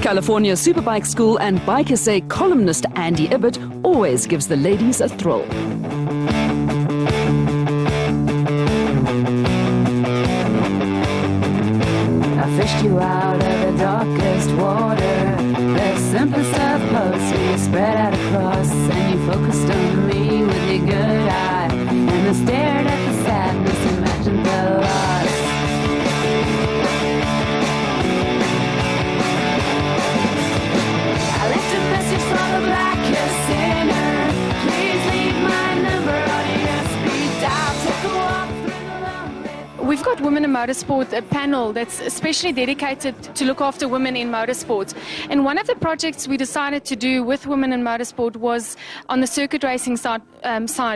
California Superbike School and BikeSA columnist Andy Ibbot always gives the ladies a thrill. I fished you out of the darkest water, the simplest of posts we spread out across, and you focused on me with your good eye, and I stared at the sadness, imagined the loss. I left a message for the blackest sinner. Please leave my number on your speed dial. Take a walk through the lonely. We've got Women in Motorsport, a panel that's especially dedicated to look after women in motorsport. And one of the projects we decided to do with Women in Motorsport was on the circuit racing side.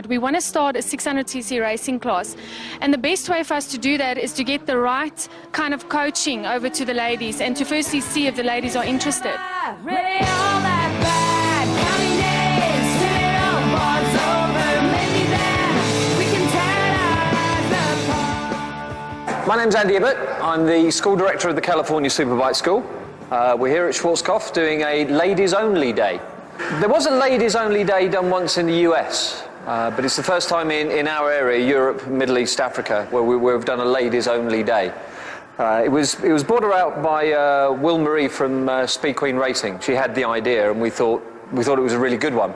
We want to start a 600cc racing class. And the best way for us to do that is to get the right kind of coaching over to the ladies and to firstly see if the ladies are interested. Really all that bad, counting days, till it all boils over. Maybe then we can tear our lives apart. My name's Andy Ibbot. I'm the school director of the California Superbike School. We're here at Schalkwyk doing a ladies-only day. There was a ladies-only day done once in the US, but it's the first time in our area, Europe, Middle East, Africa, where we've done a ladies-only day. It was brought about by Will Marie from Speed Queen Racing. She had the idea, and we thought it was a really good one.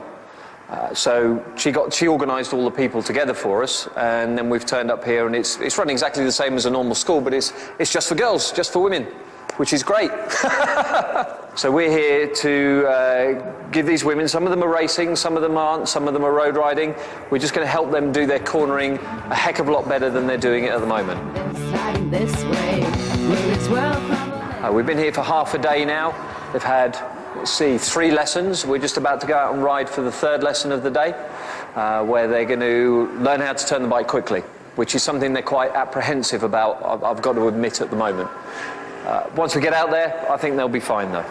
So she organised all the people together for us, and then we've turned up here, and it's running exactly the same as a normal school, but it's just for girls, just for women, which is great. So we're here to give these women, some of them are racing, some of them aren't, some of them are road riding. We're just going to help them do their cornering a heck of a lot better than they're doing it at the moment. We've been here for half a day now. They've had, let's see, 3 lessons. We're just about to go out and ride for the 3rd lesson of the day, where they're going to learn how to turn the bike quickly, which is something they're quite apprehensive about, I've got to admit at the moment. Once we get out there, I think they'll be fine though.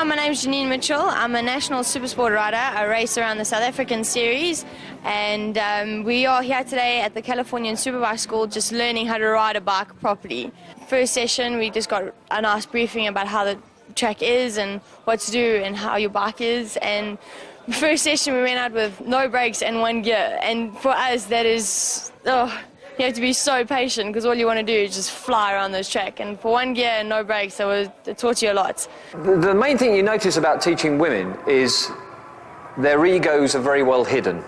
My name's Janine Mitchell. I'm a national supersport rider. I race around the South African series, and we are here today at the Californian Superbike School just learning how to ride a bike properly. First session we just got a nice briefing about how the track is and what to do and how your bike is, and first session we went out with no brakes and 1 gear, and for us that is, you have to be so patient because all you want to do is just fly around this track, and for 1 gear and no brakes it taught you a lot. The main thing you notice about teaching women is their egos are very well hidden.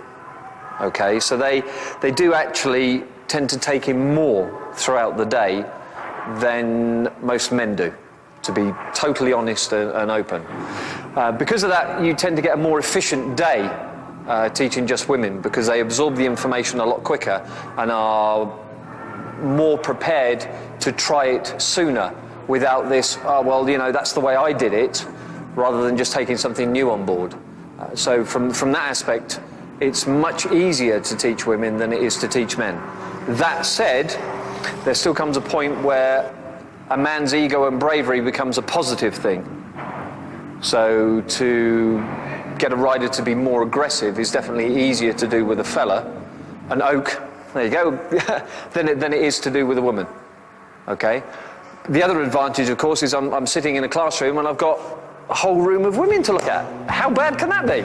Okay, so they do actually tend to take in more throughout the day than most men do, to be totally honest and open. Because of that, you tend to get a more efficient day teaching just women, because they absorb the information a lot quicker and are more prepared to try it sooner without this, well, you know, that's the way I did it, rather than just taking something new on board. So from that aspect, it's much easier to teach women than it is to teach men. That said, there still comes a point where a man's ego and bravery becomes a positive thing. So to get a rider to be more aggressive is definitely easier to do with a fella, an oak, there you go, than it is to do with a woman. Okay? The other advantage, of course, is I'm sitting in a classroom and I've got a whole room of women to look at. How bad can that be?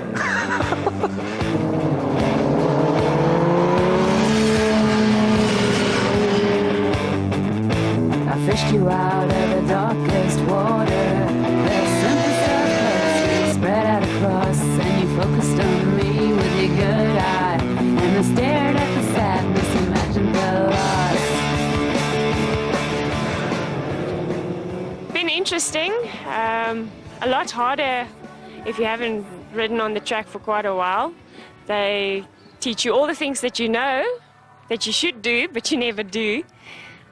I fished you out of the darkest water, the simplest of posts spread out across, and you focused on me with your good eye, and I stared at the sadness, imagined the loss. Been interesting, a lot harder if you haven't ridden on the track for quite a while. They teach you all the things that you know that you should do but you never do.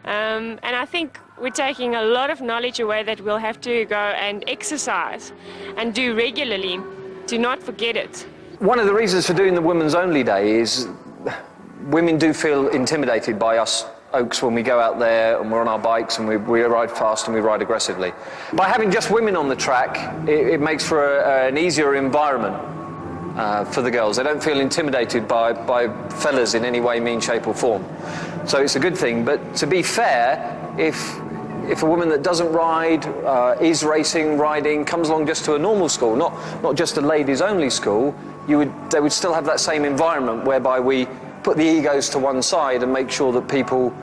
And I think we're taking a lot of knowledge away that we'll have to go and exercise and do regularly to not forget it. One of the reasons for doing the Women's Only Day is women do feel intimidated by us Oaks when we go out there and we're on our bikes and we ride fast and we ride aggressively. By having just women on the track, it makes for an easier environment for the girls. They don't feel intimidated by fellas in any way, mean, shape or form. So it's a good thing. But to be fair, if a woman that doesn't ride, is riding, comes along just to a normal school, not just a ladies-only school, they would still have that same environment whereby we put the egos to one side and make sure that people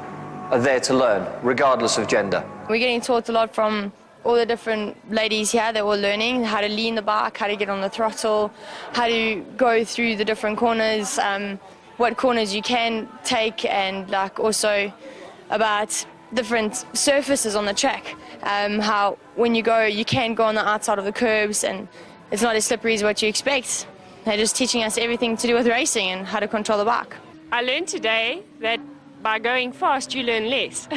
are there to learn, regardless of gender. We're getting taught a lot from all the different ladies here that we're learning how to lean the bike, how to get on the throttle, how to go through the different corners, what corners you can take, and like also about different surfaces on the track, how when you can go on the outside of the curbs and it's not as slippery as what you expect. They're just teaching us everything to do with racing and how to control the bike. I learned today that by going fast you learn less.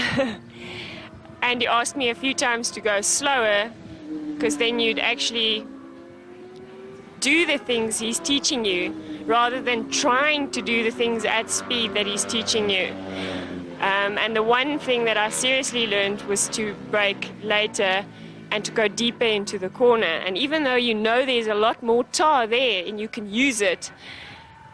And he asked me a few times to go slower, because then you'd actually do the things he's teaching you rather than trying to do the things at speed that he's teaching you. And the one thing that I seriously learned was to brake later and to go deeper into the corner. And even though you know there's a lot more tar there and you can use it,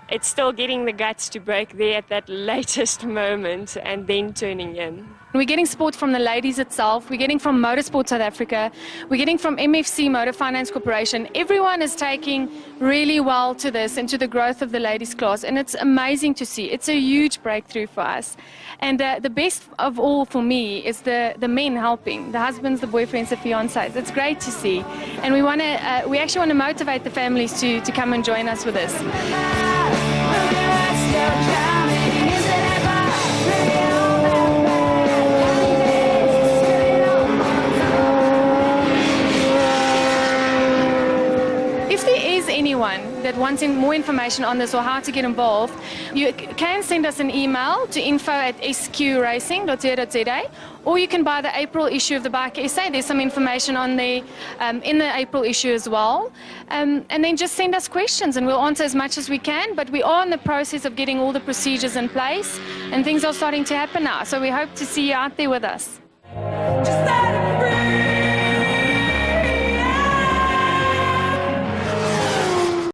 it's still getting the guts to brake there at that latest moment and then turning in. We're getting support from the ladies itself, we're getting from Motorsport South Africa, we're getting from MFC Motor Finance Corporation. Everyone is taking really well to this and to the growth of the ladies class, and it's amazing to see. It's a huge breakthrough for us. And the best of all for me is the men helping, the husbands, the boyfriends, the fiancés. It's great to see. And we actually want to motivate the families to come and join us with this. If there is anyone that wants more information on this or how to get involved, you can send us an email to info@sqracing.co.za, or you can buy the April issue of the BikeSA. There's some information on there in the April issue as well. And then just send us questions and we'll answer as much as we can. But we are in the process of getting all the procedures in place and things are starting to happen now. So we hope to see you out there with us.